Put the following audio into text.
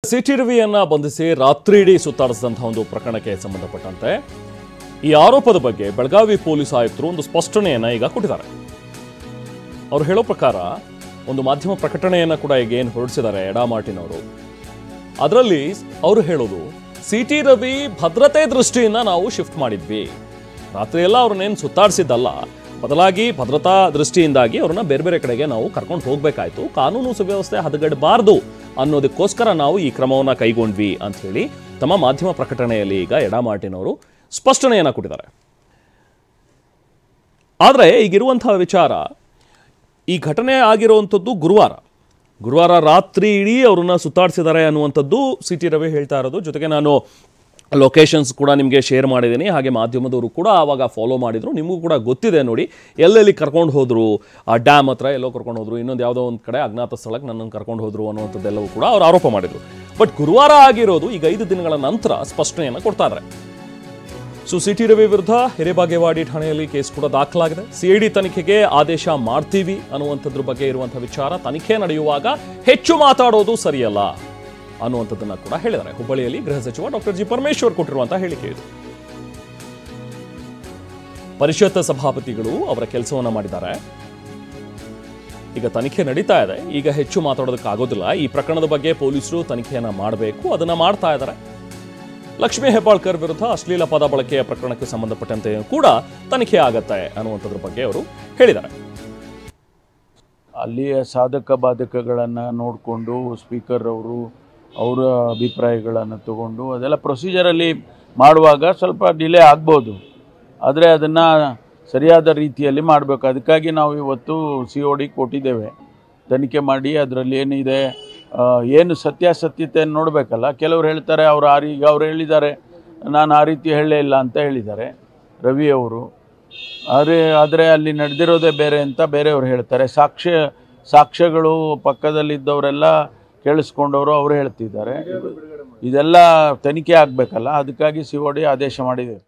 City ರವಿಯನ್ನ ಬಂಧಿಸಿ ರಾತ್ರಿಯಿಡೀ ಸುತ್ತಾಡಿಸಿದಂತಹ ಒಂದು ಪ್ರಕರಣಕ್ಕೆ ಸಂಬಂಧಪಟ್ಟಂತೆ ಈ ಆರೋಪದ ಬಗ್ಗೆ ಬೆಳಗಾವಿ ಪೊಲೀಸ್ ಆಯುಕ್ತರು ಒಂದು ಸ್ಪಷ್ಟನೆಯನ್ನ ಈಗ ಕೊಟ್ಟಿದ್ದಾರೆ. ಅವರು ಹೇಳೋ ಪ್ರಕಾರ ಒಂದು ಮಾಧ್ಯಮ ಪ್ರಕಟಣೆಯನ್ನ ಕೂಡ ಈಗ ಏನು ಹೊರಡಿಸಿದ್ದಾರೆ ಎಡಮಾರ್ಟಿನ್ ಅವರು, ಅದರಲ್ಲಿ ಅವರು ಹೇಳೋದು ಸಿಟಿ ರವಿ ಭದ್ರತೆ ದೃಷ್ಟಿಯಿಂದ ನಾವು ಶಿಫ್ಟ್ ಮಾಡಿದ್ವಿ, ರಾತ್ರಿ ಎಲ್ಲ ಅವ್ರನ್ನೇನು ಸುತ್ತಾಡಿಸಿದ್ದಲ್ಲ, ಬದಲಾಗಿ ಭದ್ರತಾ ದೃಷ್ಟಿಯಿಂದಾಗಿ ಅವ್ರನ್ನ ಬೇರೆ ಬೇರೆ ಕಡೆಗೆ ನಾವು ಕರ್ಕೊಂಡು ಹೋಗ್ಬೇಕಾಯ್ತು, ಕಾನೂನು ಸುವ್ಯವಸ್ಥೆ ಹದಗೆಡಬಾರದು ಅನ್ನೋದಕ್ಕೋಸ್ಕರ ನಾವು ಈ ಕ್ರಮವನ್ನು ಕೈಗೊಂಡ್ವಿ ಅಂತ ಹೇಳಿ ತಮ್ಮ ಮಾಧ್ಯಮ ಪ್ರಕಟಣೆಯಲ್ಲಿ ಈಗ ಎಡಮಾರ್ಟಿನ್ ಅವರು ಸ್ಪಷ್ಟನೆಯನ್ನು ಕೊಟ್ಟಿದ್ದಾರೆ. ಆದರೆ ಈಗಿರುವಂತಹ ವಿಚಾರ, ಈ ಘಟನೆ ಆಗಿರುವಂಥದ್ದು ಗುರುವಾರ ರಾತ್ರಿ ಇಡೀ ಅವ್ರನ್ನ ಸುತ್ತಾಡಿಸಿದ್ದಾರೆ ಅನ್ನುವಂಥದ್ದು ಸಿಟಿ ರವಿ ಹೇಳ್ತಾ ಇರೋದು. ಜೊತೆಗೆ ನಾನು ಲೊಕೇಶನ್ಸ್ ಕೂಡ ನಿಮಗೆ ಶೇರ್ ಮಾಡಿದ್ದೀನಿ, ಹಾಗೆ ಮಾಧ್ಯಮದವರು ಕೂಡ ಆವಾಗ ಫಾಲೋ ಮಾಡಿದರು. ನಿಮಗೂ ಕೂಡ ಗೊತ್ತಿದೆ ನೋಡಿ, ಎಲ್ಲೆಲ್ಲಿ ಕರ್ಕೊಂಡು ಹೋದರು, ಆ ಡ್ಯಾಮ್ ಹತ್ರ ಎಲ್ಲೋ ಕರ್ಕೊಂಡು ಹೋದರು, ಇನ್ನೊಂದು ಯಾವುದೋ ಒಂದು ಕಡೆ ಅಜ್ಞಾತ ಸ್ಥಳಕ್ಕೆ ನನ್ನನ್ನು ಕರ್ಕೊಂಡು ಹೋದರು ಅನ್ನುವಂಥದ್ದೆಲ್ಲವೂ ಕೂಡ ಅವರು ಆರೋಪ ಮಾಡಿದರು. ಬಟ್ ಗುರುವಾರ ಆಗಿರೋದು ಈಗ 5 ದಿನಗಳ ನಂತರ ಸ್ಪಷ್ಟನೆಯನ್ನು ಕೊಡ್ತಾ ಇದ್ದಾರೆ. ಸೊ ಸಿಟಿ ರವಿ ವಿರುದ್ಧ ಹಿರೇಬಾಗೇವಾಡಿ ಠಾಣೆಯಲ್ಲಿ ಕೇಸ್ ಕೂಡ ದಾಖಲಾಗಿದೆ. ಸಿಐಡಿ ತನಿಖೆಗೆ ಆದೇಶ ಮಾಡ್ತೀವಿ ಅನ್ನುವಂಥದ್ರ ಬಗ್ಗೆ ಇರುವಂತಹ ವಿಚಾರ, ತನಿಖೆ ನಡೆಯುವಾಗ ಹೆಚ್ಚು ಮಾತಾಡೋದು ಸರಿಯಲ್ಲ ಅನ್ನುವಂಥದ್ದನ್ನ ಕೂಡ ಹೇಳಿದ್ದಾರೆ. ಹುಬ್ಬಳ್ಳಿಯಲ್ಲಿ ಗೃಹ ಸಚಿವ ಡಾಕ್ಟರ್ ಜಿ ಪರಮೇಶ್ವರ್ ಕೊಟ್ಟಿರುವಂತಹ ಹೇಳಿಕೆ ಇದು. ಪರಿಷತ್ ಸಭಾಪತಿಗಳು ಅವರ ಕೆಲಸವನ್ನ ಮಾಡಿದ್ದಾರೆ, ಈಗ ತನಿಖೆ ನಡೀತಾ ಇದೆ, ಈಗ ಹೆಚ್ಚು ಮಾತಾಡೋದಕ್ಕಾಗೋದಿಲ್ಲ. ಈ ಪ್ರಕರಣದ ಬಗ್ಗೆ ಪೊಲೀಸರು ತನಿಖೆಯನ್ನ ಮಾಡಬೇಕು, ಅದನ್ನ ಮಾಡ್ತಾ ಇದ್ದಾರೆ. ಲಕ್ಷ್ಮೀ ಹೆಬ್ಬಾಳ್ಕರ್ ವಿರುದ್ಧ ಅಶ್ಲೀಲ ಪದ ಬಳಕೆಯ ಪ್ರಕರಣಕ್ಕೆ ಸಂಬಂಧಪಟ್ಟಂತೆ ಕೂಡ ತನಿಖೆ ಆಗತ್ತೆ ಅನ್ನುವಂಥದ್ರ ಬಗ್ಗೆ ಅವರು ಹೇಳಿದ್ದಾರೆ. ಅಲ್ಲಿಯ ಸಾಧಕ ಬಾಧಕಗಳನ್ನು ನೋಡಿಕೊಂಡು ಸ್ಪೀಕರ್ ಅವರು ಅವರ ಅಭಿಪ್ರಾಯಗಳನ್ನು ತಗೊಂಡು ಅದೆಲ್ಲ ಪ್ರೊಸೀಜರಲ್ಲಿ ಮಾಡುವಾಗ ಸ್ವಲ್ಪ ಡಿಲೇ ಆಗ್ಬೋದು, ಆದರೆ ಅದನ್ನು ಸರಿಯಾದ ರೀತಿಯಲ್ಲಿ ಮಾಡಬೇಕು. ಅದಕ್ಕಾಗಿ ನಾವು ಇವತ್ತು COD ಕೊಟ್ಟಿದ್ದೇವೆ, ತನಿಖೆ ಮಾಡಿ ಅದರಲ್ಲಿ ಏನಿದೆ, ಏನು ಸತ್ಯಾಸತ್ಯತೆಯನ್ನು ನೋಡಬೇಕಲ್ಲ. ಕೆಲವರು ಹೇಳ್ತಾರೆ ಈಗ ಅವ್ರು ಹೇಳಿದ್ದಾರೆ, ನಾನು ಆ ರೀತಿ ಹೇಳಲೇ ಇಲ್ಲ ಅಂತ ಹೇಳಿದ್ದಾರೆ ರವಿ ಅವರು. ಆದರೆ ಅಲ್ಲಿ ನಡೆದಿರೋದೇ ಬೇರೆ ಅಂತ ಬೇರೆಯವರು ಹೇಳ್ತಾರೆ. ಸಾಕ್ಷ್ಯಗಳು ಪಕ್ಕದಲ್ಲಿದ್ದವರೆಲ್ಲ ಕೇಳಿಸ್ಕೊಂಡವರು ಅವರು ಹೇಳ್ತಿದ್ದಾರೆ. ಇದೆಲ್ಲ ತನಿಖೆ ಆಗಬೇಕಲ್ಲ, ಅದಕ್ಕಾಗಿ COD ಆದೇಶ ಮಾಡಿದ್ದೇವೆ.